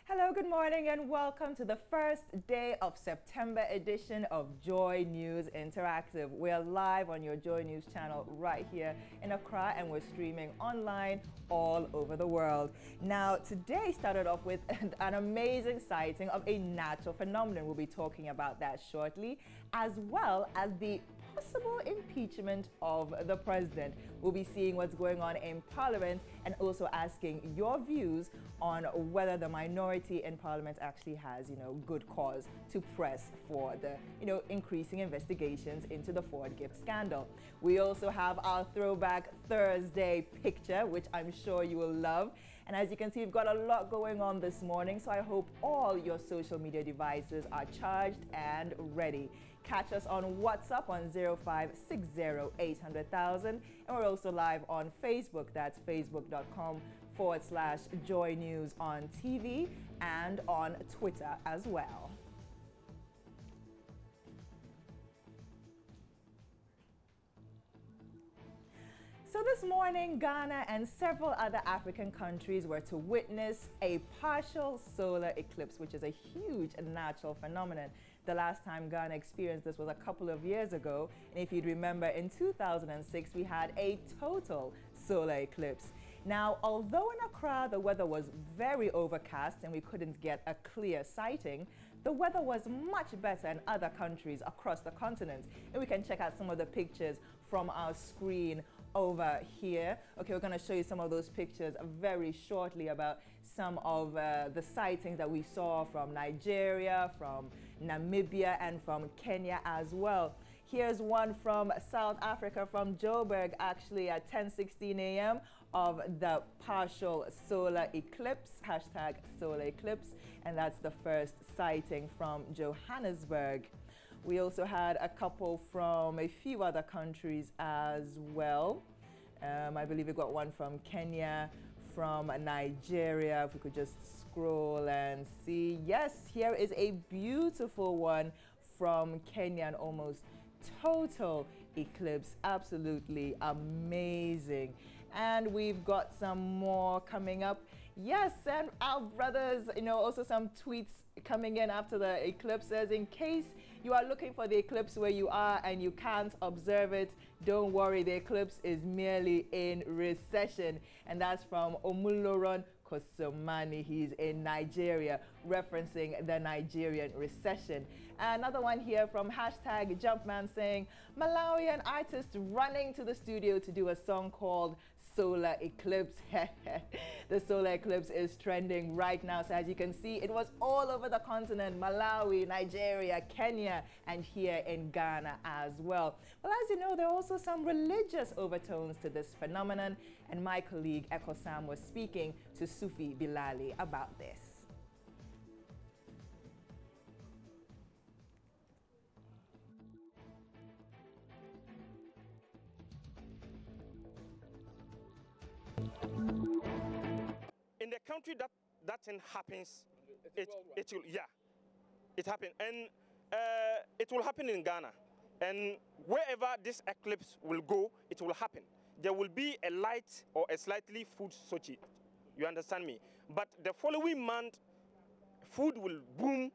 Hello, good morning, and welcome to the first day of September edition of Joy News Interactive. We're live on your Joy News channel right here in Accra, and we're streaming online all over the world. Now, today started off with an amazing sighting of a natural phenomenon. We'll be talking about that shortly, as well as the possible impeachment of the president. We'll be seeing what's going on in Parliament and also asking your views on whether the minority in Parliament actually has, good cause to press for the, increasing investigations into the Ford gift scandal. We also have our Throwback Thursday picture, which I'm sure you will love. And as you can see, we've got a lot going on this morning, so I hope all your social media devices are charged and ready. Catch us on WhatsApp on 0560-800,000, and we're also live on Facebook. That's facebook.com/Joy News on TV and on Twitter as well. So this morning, Ghana and several other African countries were to witness a partial solar eclipse, which is a huge natural phenomenon. The last time Ghana experienced this was a couple of years ago. And if you'd remember, in 2006, we had a total solar eclipse. Now, although in Accra the weather was very overcast and we couldn't get a clear sighting, the weather was much better in other countries across the continent. And we can check out some of the pictures from our screen over here. Okay, we're going to show you some of those pictures very shortly about some of the sightings that we saw from Nigeria, from Namibia, and from Kenya as well. Here's one from South Africa, from Joburg, actually at 10:16 a.m. of the partial solar eclipse, hashtag solar eclipse, and that's the first sighting from Johannesburg. We also had a couple from a few other countries as well. I believe we got one from Kenya, from Nigeria. If we could just scroll and see. Yes, here is a beautiful one from Kenya, an almost total eclipse. Absolutely amazing. And we've got some more coming up. Yes, and our brothers, also some tweets coming in after the eclipses. In case you are looking for the eclipse where you are and you can't observe it, don't worry, the eclipse is merely in recession. And that's from Omuloron Kosomani. He's in Nigeria, referencing the Nigerian recession. Another one here from hashtag Jumpman saying, Malawian artist running to the studio to do a song called Solar Eclipse. The solar eclipse is trending right now. So as you can see, it was all over the continent, Malawi, Nigeria, Kenya, and here in Ghana as well. Well, as you know, there are also some religious overtones to this phenomenon, and my colleague Eko Sam was speaking to Sufi Bilali about this. In the country that thing happens, it happens, and it will happen in Ghana, and wherever this eclipse will go, it will happen. There will be a light or a slightly food sochi. You understand me? But the following month, food will boom,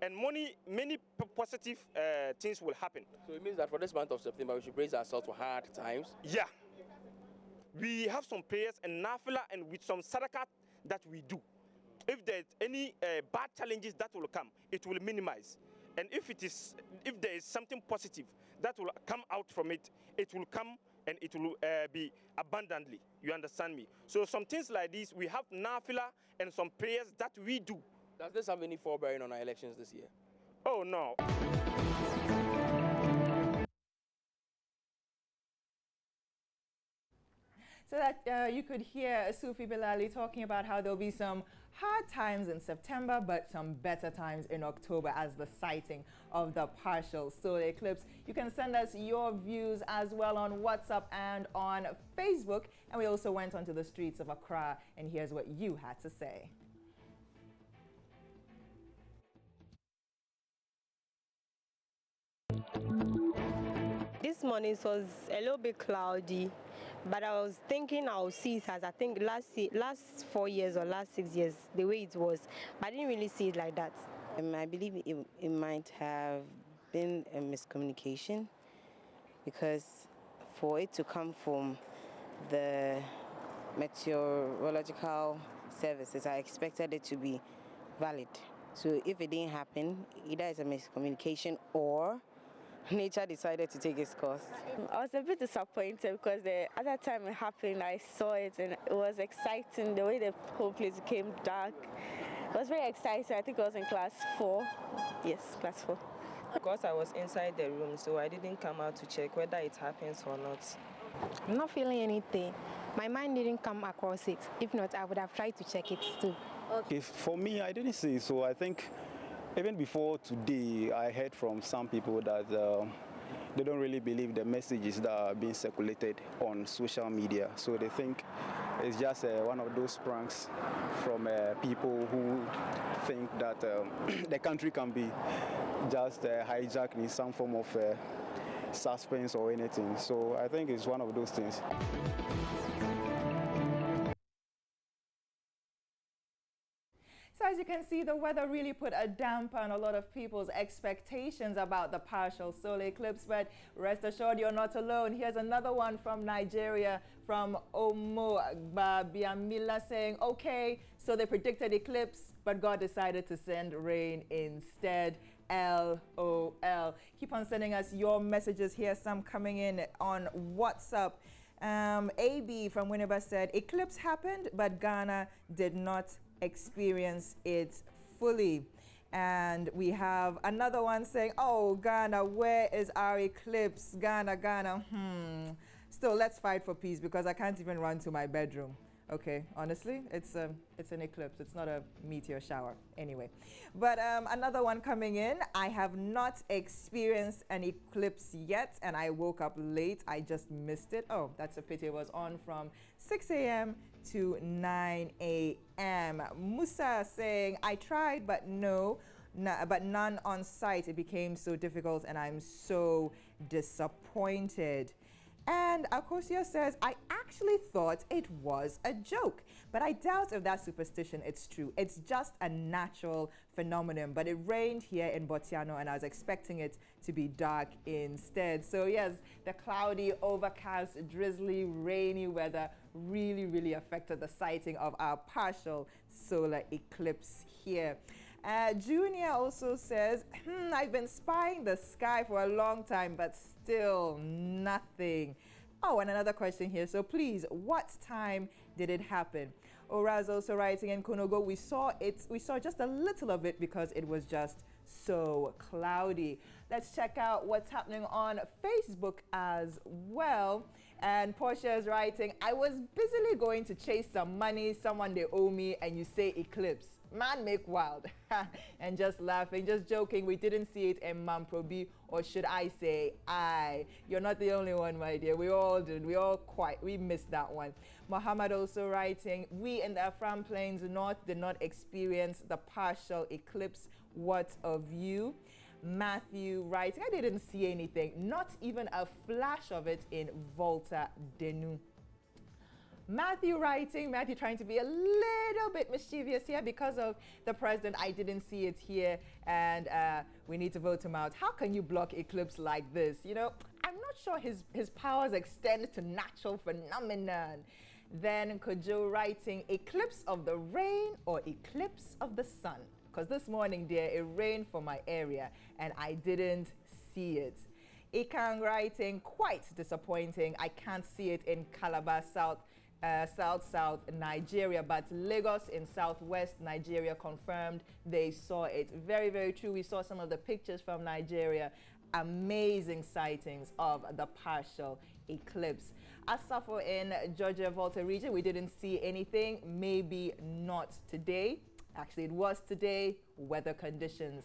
and many positive things will happen. So it means that for this month of September, we should brace ourselves for hard times? Yeah. We have some prayers and nafila and with some sadaqah that we do. If there's any bad challenges that will come, it will minimize. And if there is something positive that will come out from it, it will come and it will be abundantly. You understand me? So some things like this, we have nafila and some prayers that we do. Does this have any forbearing on our elections this year? Oh, no. So that you could hear Sufi Bilali talking about how there'll be some hard times in September, but some better times in October as the sighting of the partial solar eclipse. You can send us your views as well on WhatsApp and on Facebook. And we also went onto the streets of Accra, and here's what you had to say. This this morning it was a little bit cloudy, but I was thinking I'll see it as I think last 4 years or last 6 years, the way it was. But I didn't really see it like that. I believe it might have been a miscommunication, because for it to come from the meteorological services, I expected it to be valid. So if it didn't happen, either it's a miscommunication or nature decided to take its course. I was a bit disappointed because the other time it happened, I saw it and it was exciting. The way the whole place became dark, it was very exciting. I think I was in class 4. Yes, class 4. Because I was inside the room, so I didn't come out to check whether it happens or not. I'm not feeling anything. My mind didn't come across it. If not, I would have tried to check it too. If for me, I didn't see it, so I think even before today, I heard from some people that they don't really believe the messages that are being circulated on social media. So they think it's just one of those pranks from people who think that the country can be just hijacked in some form of suspense or anything. So I think it's one of those things. So as you can see, the weather really put a damper on a lot of people's expectations about the partial solar eclipse, but rest assured you're not alone. Here's another one from Nigeria, from Omo Biamila, saying, okay, so they predicted eclipse, but God decided to send rain instead. LOL. Keep on sending us your messages here, some coming in on WhatsApp. AB from Winneba said, eclipse happened, but Ghana did not experience it fully. And we have another one saying, oh, Ghana, where is our eclipse? Ghana. Still, let's fight for peace, because I can't even run to my bedroom. Okay, honestly, it's an eclipse. It's not a meteor shower anyway. But another one coming in. I have not experienced an eclipse yet, and I woke up late. I just missed it. Oh, that's a pity. It was on from 6 a.m. to 9 a.m. Musa saying, I tried, but but none on site. It became so difficult, and I'm so disappointed. And Akosia says, I actually thought it was a joke, but I doubt if that superstition it's true. It's just a natural phenomenon, but it rained here in Botiano, and I was expecting it to be dark instead. So yes, the cloudy, overcast, drizzly, rainy weather really affected the sighting of our partial solar eclipse here. Junior also says, I've been spying the sky for a long time, but still nothing. Oh, and another question here. So please, what time did it happen? Oraz also writing in Konogo, we saw just a little of it because it was just so cloudy. Let's check out what's happening on Facebook as well. And Portia is writing, I was busily going to chase some money, someone they owe me, and you say eclipse. Man make wild. And just laughing, just joking, we didn't see it in Mamprobi, or should I say I. You're not the only one, my dear. We all did. We missed that one. Muhammad also writing, we in the Afram Plains North did not experience the partial eclipse. What of you? Matthew writing, I didn't see anything, not even a flash of it in Volta Denu. Matthew trying to be a little bit mischievous here because of the president. I didn't see it here, and we need to vote him out. How can you block eclipse like this? You know, I'm not sure his powers extend to natural phenomenon. Then Kojo writing, eclipse of the rain or eclipse of the sun? Because this morning, dear, it rained for my area, and I didn't see it. Ikang writing, quite disappointing. I can't see it in Calabar, South Nigeria, but Lagos in southwest Nigeria confirmed they saw it. Very true. We saw some of the pictures from Nigeria. Amazing sightings of the partial eclipse. Asafo in Georgia Volta region, we didn't see anything. Maybe not today. Actually, it was today. Weather conditions.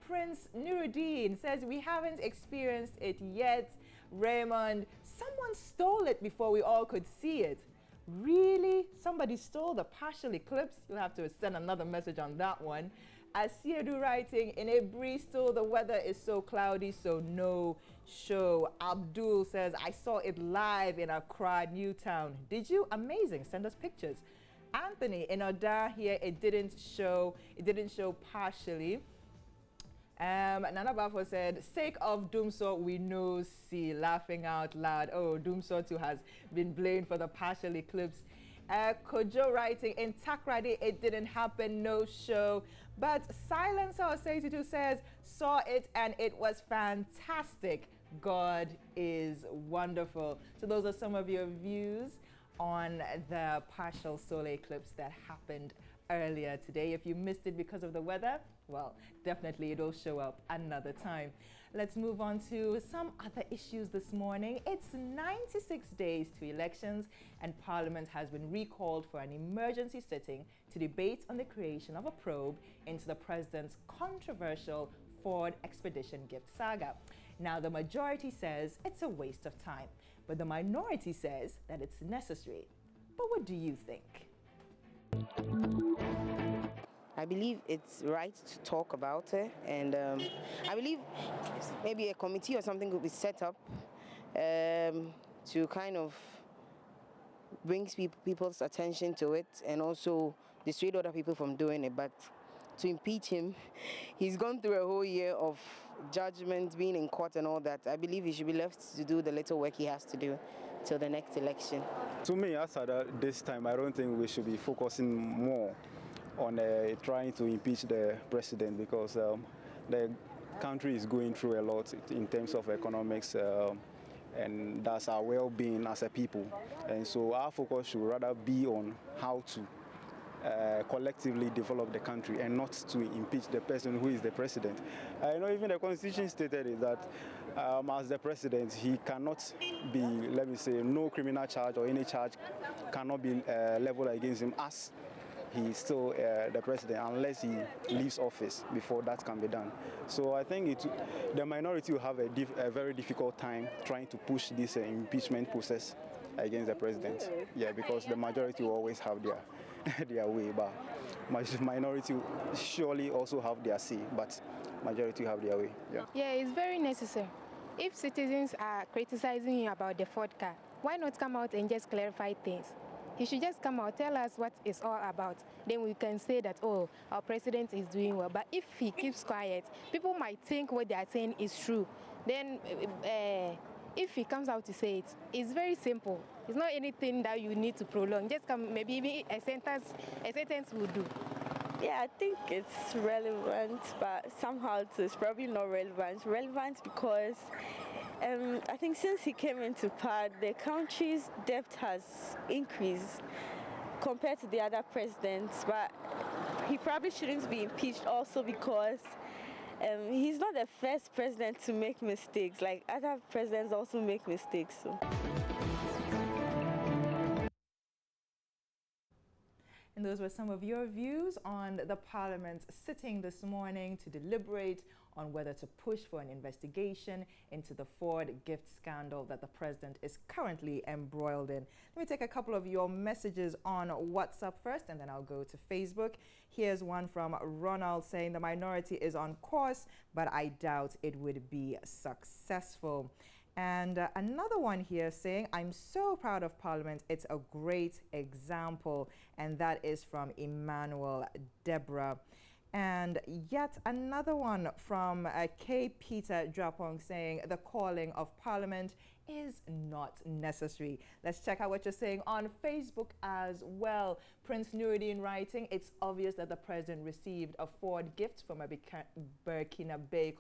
Prince Nuruddin says we haven't experienced it yet. Raymond, someone stole it before we all could see it. Really? Somebody stole the partial eclipse? You'll have to send another message on that one. Asiedu writing, in a breeze still the weather is so cloudy, so no show. Abdul says, I saw it live in Accra, Newtown. Did you? Amazing. Send us pictures. Anthony, in Oda here, it didn't show partially. Nana Bafo said, sake of Doomsaw, we know see, laughing out loud. Oh, Doomsaw too has been blamed for the partial eclipse. Kojo writing, in Takrady, it didn't happen, no show. But Silencer82 says, saw it and it was fantastic. God is wonderful. So those are some of your views on the partial solar eclipse that happened earlier today. If you missed it because of the weather, well, definitely it'll show up another time. Let's move on to some other issues this morning. It's 96 days to elections and Parliament has been recalled for an emergency sitting to debate on the creation of a probe into the President's controversial Ford Expedition gift saga. Now, the majority says it's a waste of time, but the minority says that it's necessary. But what do you think? I believe it's right to talk about it, and I believe maybe a committee or something could be set up to kind of bring people's attention to it and also dissuade other people from doing it. But to impeach him, he's gone through a whole year of judgment, being in court and all that. I believe he should be left to do the little work he has to do till the next election. To me, as at this time, I don't think we should be focusing more on trying to impeach the president, because the country is going through a lot in terms of economics, and that's our well-being as a people. And so our focus should rather be on how to collectively develop the country and not to impeach the person who is the president. I know even the Constitution stated is that as the president, he cannot be, let me say, no criminal charge or any charge cannot be leveled against him as he is still the president, unless he leaves office before that can be done. So I think the minority will have a very difficult time trying to push this impeachment process against the president. Yeah, because the majority will always have their way, but minority will surely also have their say, but majority will have their way. Yeah, it's very necessary. If citizens are criticizing him about the Ford car, why not come out and just clarify things? He should just come out, tell us what it's all about. Then we can say that, oh, our president is doing well. But if he keeps quiet, people might think what they are saying is true. Then if he comes out to say it, it's very simple. It's not anything that you need to prolong. Just come, maybe even a sentence will do. Yeah, I think it's relevant, but somehow it's probably not relevant. It's relevant because I think since he came into power, the country's debt has increased compared to the other presidents, but he probably shouldn't be impeached also because he's not the first president to make mistakes. Like, other presidents also make mistakes. So. And those were some of your views on the Parliament sitting this morning to deliberate on whether to push for an investigation into the Ford gift scandal that the president is currently embroiled in. Let me take a couple of your messages on WhatsApp first, and then I'll go to Facebook. Here's one from Ronald saying the minority is on course, but I doubt it would be successful. And another one here saying, I'm so proud of Parliament. It's a great example. And that is from Emmanuel Deborah. And yet another one from K. Peter Drapong saying the calling of Parliament is not necessary. Let's check out what you're saying on Facebook as well. Prince Nuruddin writing, it's obvious that the president received a Ford gift from a Burkina Bay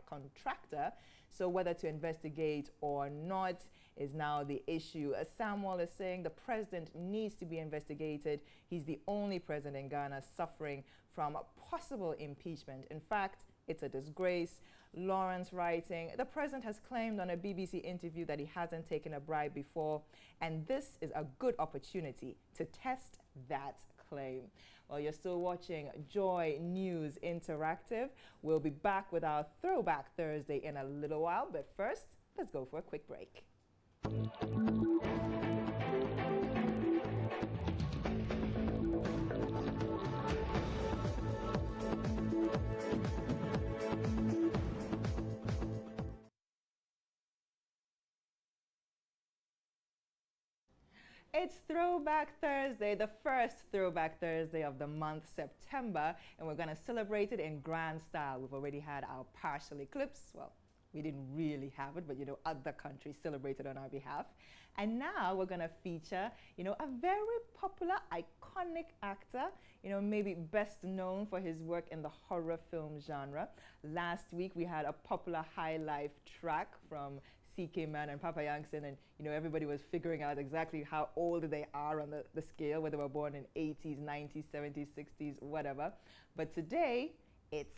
contractor. So whether to investigate or not is now the issue. As Samuel is saying, the president needs to be investigated. He's the only president in Ghana suffering from possible impeachment. In fact, it's a disgrace. Lawrence writing, the president has claimed on a BBC interview that he hasn't taken a bribe before, and this is a good opportunity to test that claim. Well, you're still watching Joy News Interactive. We'll be back with our Throwback Thursday in a little while, but first, let's go for a quick break. It's Throwback Thursday, the first Throwback Thursday of the month, September, and we're going to celebrate it in grand style. We've already had our partial eclipse. Well, we didn't really have it, but you know, other countries celebrated on our behalf. And now we're going to feature, you know, a very popular, iconic actor, you know, maybe best known for his work in the horror film genre. Last week we had a popular high life track from CK Man and Papa Yankson, and you know, everybody was figuring out exactly how old they are on the scale, whether they were born in 80s, 90s, 70s, 60s, whatever. But today, it's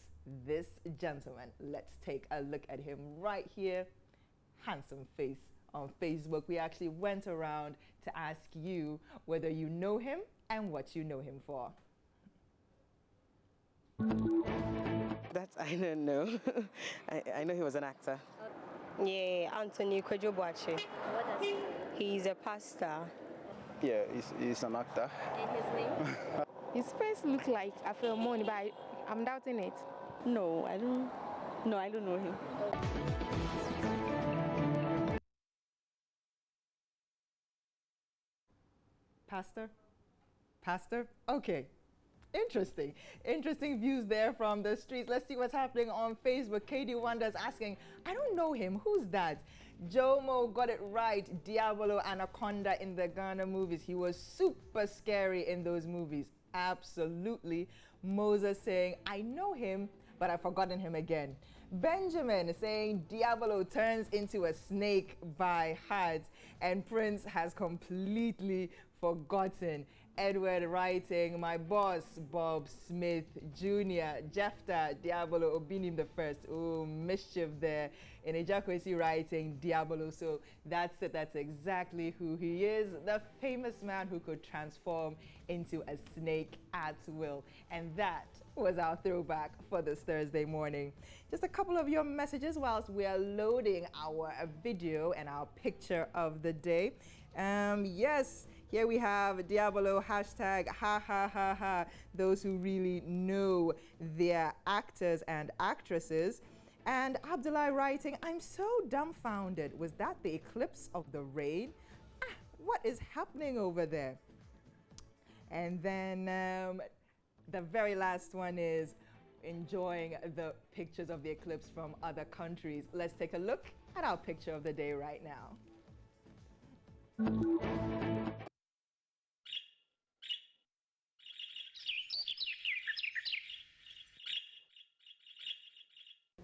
this gentleman. Let's take a look at him right here. Handsome face on Facebook. We actually went around to ask you whether you know him and what you know him for. That I don't know. I know he was an actor. Yeah, Anthony Kojobuachi. What does he do? He's a pastor. Yeah, he's an actor. And his name? His face looks like a Philmon, but I'm doubting it. No, I don't know him. Pastor? Okay. Interesting views there from the streets. Let's see what's happening on Facebook. Katie Wonder's asking, I don't know him. Who's that? Jomo got it right. Diabolo Anaconda in the Ghana movies. He was super scary in those movies. Absolutely. Moses saying, I know him, but I've forgotten him again. Benjamin saying Diabolo turns into a snake by heart, and Prince has completely forgotten. Edward writing, my boss, Bob Smith Jr., Jefta, Diabolo Obinim the first. Oh, mischief there. In Ejakwesi writing, Diabolo. So that's it. That's exactly who he is. The famous man who could transform into a snake at will. And that was our throwback for this Thursday morning. Just a couple of your messages whilst we are loading our video and our picture of the day. Yes. Here we have Diabolo, hashtag ha ha ha ha, those who really know their actors and actresses. And Abdullah writing, I'm so dumbfounded. Was that the eclipse of the rain? What is happening over there? And then the very last one is enjoying the pictures of the eclipse from other countries. Let's take a look at our picture of the day right now.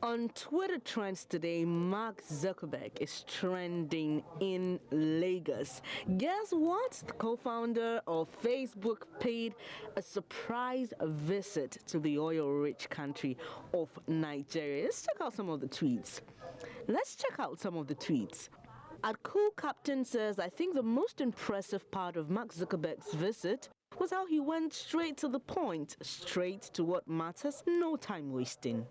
On Twitter trends today, Mark Zuckerberg is trending in Lagos. Guess what? The co-founder of Facebook paid a surprise visit to the oil-rich country of Nigeria. Let's check out some of the tweets. At Cool Captain says, I think the most impressive part of Mark Zuckerberg's visit was how he went straight to the point, straight to what matters, no time wasting.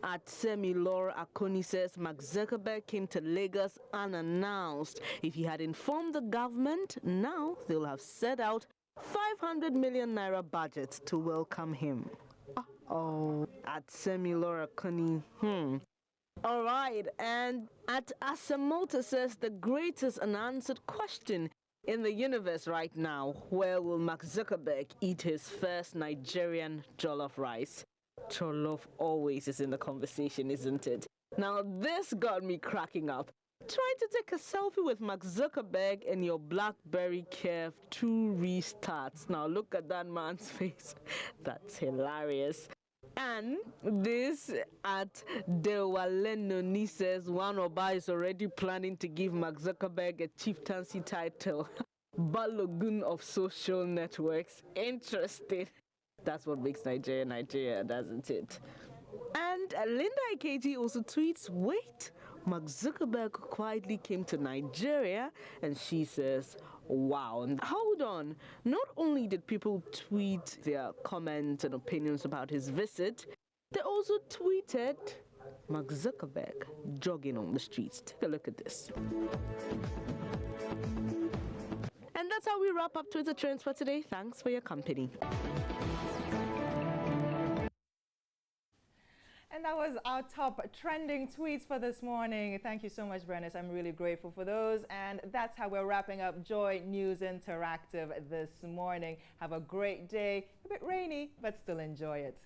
At Semilor Akoni says Mark Zuckerberg came to Lagos unannounced. If he had informed the government, now they'll have set out 500 million naira budget to welcome him. Oh, at Semilor Akoni, All right, and at Asamota says the greatest unanswered question in the universe right now, where will Mark Zuckerberg eat his first Nigerian jollof rice? Jollof always is in the conversation, isn't it? Now, this got me cracking up. Trying to take a selfie with Mark Zuckerberg and your BlackBerry Curve 2 restarts. Now, look at that man's face. That's hilarious. And this at Dewalenoni says one Oba is already planning to give Mark Zuckerberg a chieftaincy title. Balogun of social networks. Interesting. That's what makes Nigeria, Nigeria, doesn't it? And Linda Ikeji also tweets, wait, Mark Zuckerberg quietly came to Nigeria, and she says, wow. And hold on, not only did people tweet their comments and opinions about his visit, they also tweeted Mark Zuckerberg jogging on the streets. Take a look at this. And that's how we wrap up Twitter Trends for today. Thanks for your company. And that was our top trending tweets for this morning. Thank you so much, Bernice. I'm really grateful for those. And that's how we're wrapping up Joy News Interactive this morning. Have a great day. A bit rainy, but still enjoy it.